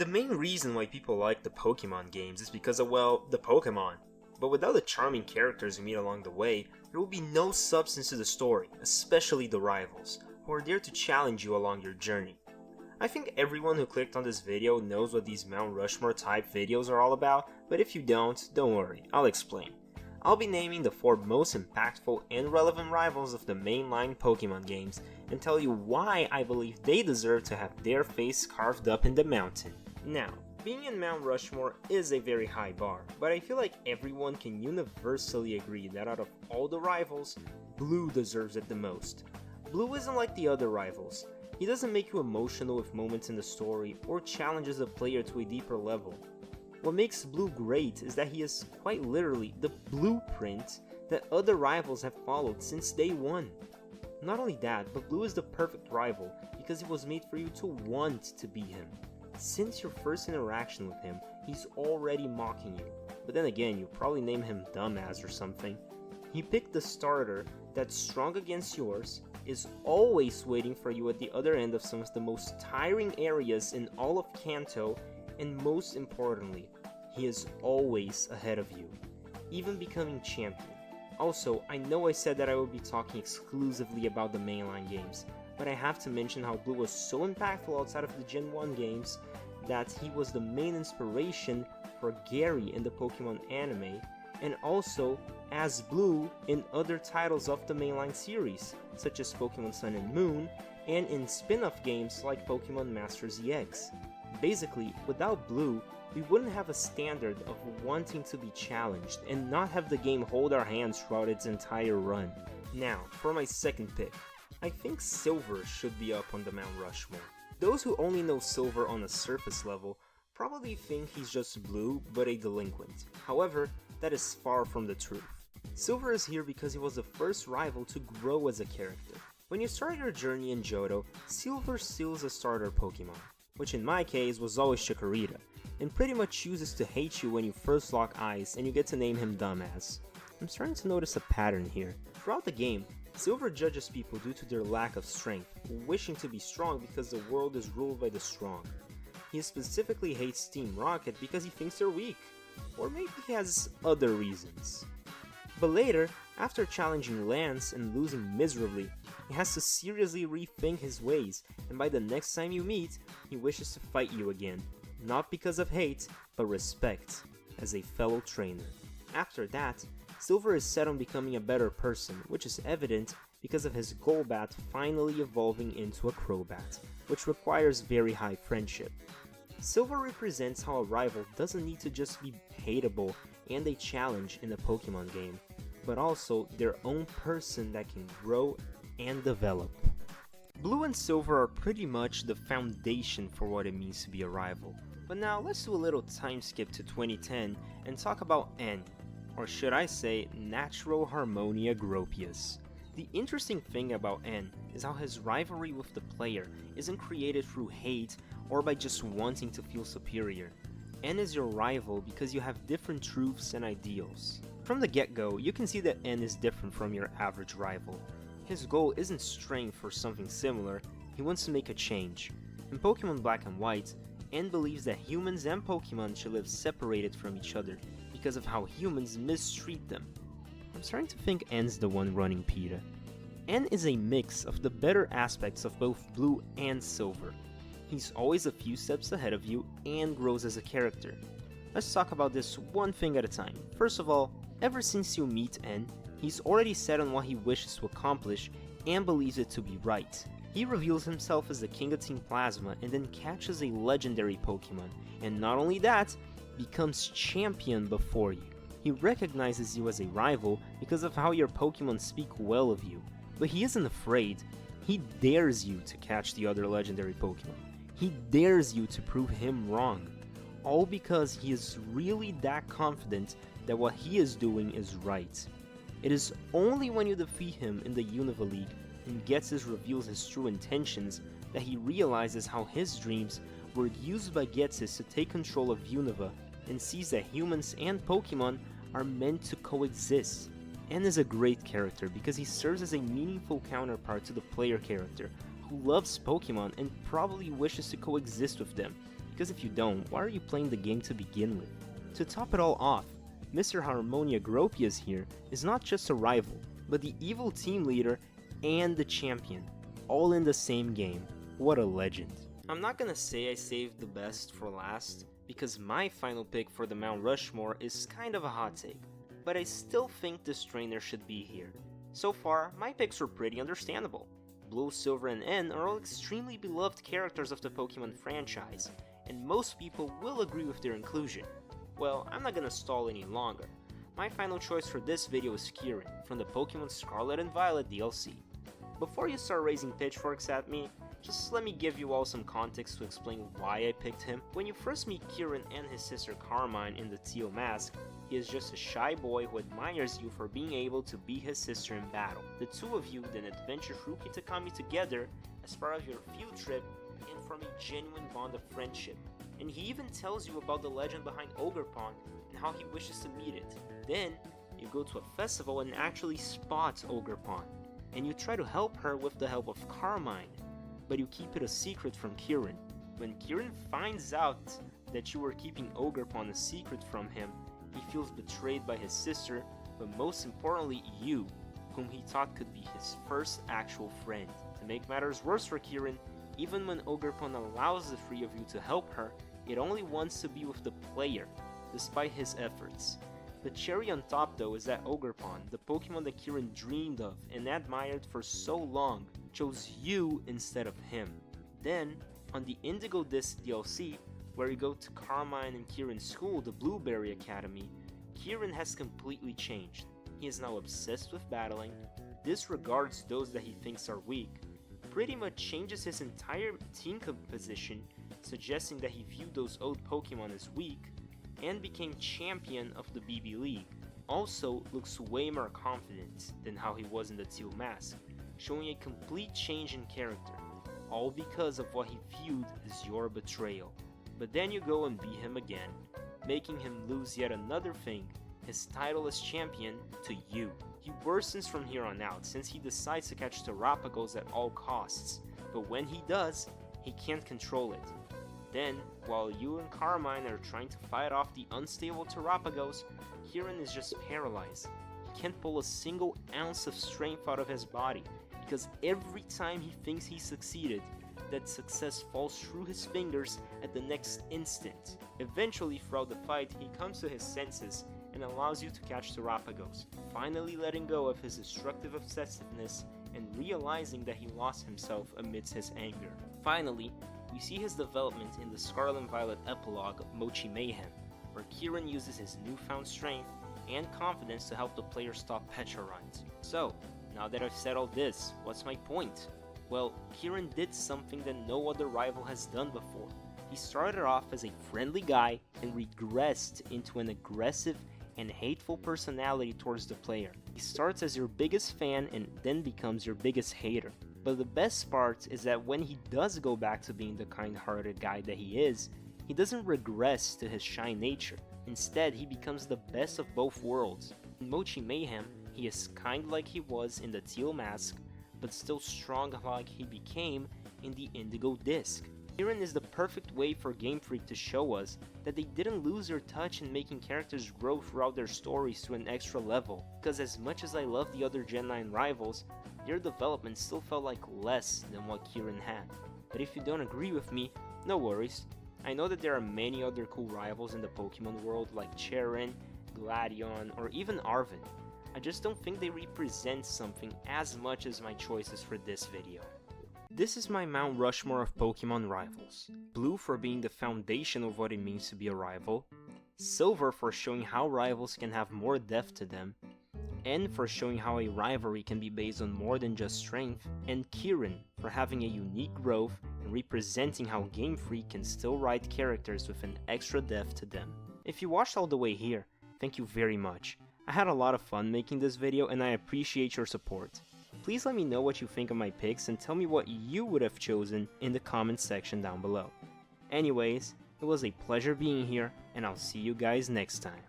The main reason why people like the Pokemon games is because of, well, the Pokemon. But without the charming characters you meet along the way, there will be no substance to the story, especially the rivals, who are there to challenge you along your journey. I think everyone who clicked on this video knows what these Mount Rushmore type videos are all about, but if you don't worry, I'll explain. I'll be naming the 4 most impactful and relevant rivals of the mainline Pokemon games, and tell you why I believe they deserve to have their face carved up in the mountain. Now, being in Mount Rushmore is a very high bar, but I feel like everyone can universally agree that out of all the rivals, Blue deserves it the most. Blue isn't like the other rivals. He doesn't make you emotional with moments in the story or challenges the player to a deeper level. What makes Blue great is that he is quite literally the blueprint that other rivals have followed since day one. Not only that, but Blue is the perfect rival because he was made for you to want to be him. Since your first interaction with him, he's already mocking you, but then again, you probably name him dumbass or something. He picked the starter that's strong against yours, is always waiting for you at the other end of some of the most tiring areas in all of Kanto, and most importantly, he is always ahead of you, even becoming champion. Also, I know I said that I would be talking exclusively about the mainline games, but I have to mention how Blue was so impactful outside of the Gen 1 games that he was the main inspiration for Gary in the Pokemon anime, and also as Blue in other titles of the mainline series, such as Pokemon Sun and Moon, and in spin-off games like Pokemon Masters EX. Basically, without Blue, we wouldn't have a standard of wanting to be challenged and not have the game hold our hands throughout its entire run. Now, for my second pick, I think Silver should be up on the Mount Rushmore. Those who only know Silver on a surface level probably think he's just Blue but a delinquent. However, that is far from the truth. Silver is here because he was the first rival to grow as a character. When you start your journey in Johto, Silver steals a starter Pokemon, which in my case was always Chikorita, and pretty much chooses to hate you when you first lock eyes and you get to name him Dumbass. I'm starting to notice a pattern here. Throughout the game, Silver judges people due to their lack of strength, wishing to be strong because the world is ruled by the strong. He specifically hates Team Rocket because he thinks they're weak, or maybe he has other reasons. But later, after challenging Lance and losing miserably, he has to seriously rethink his ways, and by the next time you meet, he wishes to fight you again, not because of hate, but respect, as a fellow trainer. After that, Silver is set on becoming a better person, which is evident because of his Golbat finally evolving into a Crobat, which requires very high friendship. Silver represents how a rival doesn't need to just be hateable and a challenge in a Pokemon game, but also their own person that can grow and develop. Blue and Silver are pretty much the foundation for what it means to be a rival. But now let's do a little time skip to 2010 and talk about N, or should I say Natural Harmonia Gropius. The interesting thing about N is how his rivalry with the player isn't created through hate or by just wanting to feel superior. N is your rival because you have different truths and ideals. From the get-go, you can see that N is different from your average rival. His goal isn't straying for something similar, he wants to make a change. In Pokemon Black and White, N believes that humans and Pokemon should live separated from each other because of how humans mistreat them. I'm starting to think N's the one running PETA. N is a mix of the better aspects of both Blue and Silver. He's always a few steps ahead of you and grows as a character. Let's talk about this one thing at a time. First of all, ever since you meet N, he's already set on what he wishes to accomplish and believes it to be right. He reveals himself as the King of Team Plasma and then catches a legendary Pokemon, and not only that, becomes champion before you. He recognizes you as a rival because of how your Pokemon speak well of you, but he isn't afraid. He dares you to catch the other legendary Pokemon. He dares you to prove him wrong, all because he is really that confident that what he is doing is right. It is only when you defeat him in the Unova League and Ghetsis reveals his true intentions that he realizes how his dreams were used by Ghetsis to take control of Unova and sees that humans and Pokemon are meant to coexist. N is a great character because he serves as a meaningful counterpart to the player character who loves Pokemon and probably wishes to coexist with them because if you don't, why are you playing the game to begin with? To top it all off, Mr. Harmonia Gropius here is not just a rival, but the evil team leader and the champion, all in the same game. What a legend. I'm not gonna say I saved the best for last, because my final pick for the Mount Rushmore is kind of a hot take, but I still think this trainer should be here. So far, my picks were pretty understandable. Blue, Silver, and N are all extremely beloved characters of the Pokemon franchise, and most people will agree with their inclusion. Well, I'm not gonna stall any longer. My final choice for this video is Kieran, from the Pokemon Scarlet and Violet DLC. Before you start raising pitchforks at me, just let me give you all some context to explain why I picked him. When you first meet Kieran and his sister Carmine in the teal mask, he is just a shy boy who admires you for being able to beat his sister in battle. The two of you then adventure through Kitakami together as part of your field trip and form a genuine bond of friendship. And he even tells you about the legend behind Ogerpon and how he wishes to meet it. Then, you go to a festival and actually spot Ogerpon, and you try to help her with the help of Carmine, but you keep it a secret from Kieran. When Kieran finds out that you were keeping Ogerpon a secret from him, he feels betrayed by his sister, but most importantly you, whom he thought could be his first actual friend. To make matters worse for Kieran, even when Ogerpon allows the three of you to help her, it only wants to be with the player, despite his efforts. The cherry on top though is that Ogerpon, the Pokemon that Kieran dreamed of and admired for so long, chose you instead of him. Then, on the Indigo Disc DLC, where you go to Carmine and Kieran's school, the Blueberry Academy, Kieran has completely changed. He is now obsessed with battling, disregards those that he thinks are weak, pretty much changes his entire team composition, suggesting that he viewed those old Pokemon as weak, and became champion of the BB League. Also looks way more confident than how he was in the Teal Mask, showing a complete change in character, all because of what he viewed as your betrayal. But then you go and beat him again, making him lose yet another thing, his title as champion, to you. He worsens from here on out since he decides to catch Terrapagos at all costs, but when he does, he can't control it. Then, while you and Carmine are trying to fight off the unstable Terrapagos, Kieran is just paralyzed. He can't pull a single ounce of strength out of his body, because every time he thinks he succeeded, that success falls through his fingers at the next instant. Eventually, throughout the fight, he comes to his senses and allows you to catch Terrapagos, finally letting go of his destructive obsessiveness and realizing that he lost himself amidst his anger. Finally, we see his development in the Scarlet and Violet epilogue of Mochi Mayhem, where Kieran uses his newfound strength and confidence to help the player stop Pecha runs. So, now that I've said all this, what's my point? Well, Kieran did something that no other rival has done before. He started off as a friendly guy and regressed into an aggressive and hateful personality towards the player. He starts as your biggest fan and then becomes your biggest hater. But the best part is that when he does go back to being the kind-hearted guy that he is, he doesn't regress to his shy nature. Instead, he becomes the best of both worlds. In Mochi Mayhem, he is kind like he was in the Teal Mask, but still strong like he became in the Indigo Disc. Kieran is the perfect way for Game Freak to show us that they didn't lose their touch in making characters grow throughout their stories to an extra level, because as much as I love the other Gen 9 rivals, their development still felt like less than what Kieran had. But if you don't agree with me, no worries. I know that there are many other cool rivals in the Pokemon world like Cheren, Gladion, or even Arven. I just don't think they represent something as much as my choices for this video. This is my Mount Rushmore of Pokemon rivals. Blue for being the foundation of what it means to be a rival, Silver for showing how rivals can have more depth to them, N for showing how a rivalry can be based on more than just strength, and Kieran for having a unique growth and representing how Game Freak can still write characters with an extra depth to them. If you watched all the way here, thank you very much. I had a lot of fun making this video and I appreciate your support. Please let me know what you think of my picks and tell me what you would have chosen in the comments section down below. Anyways, it was a pleasure being here and I'll see you guys next time.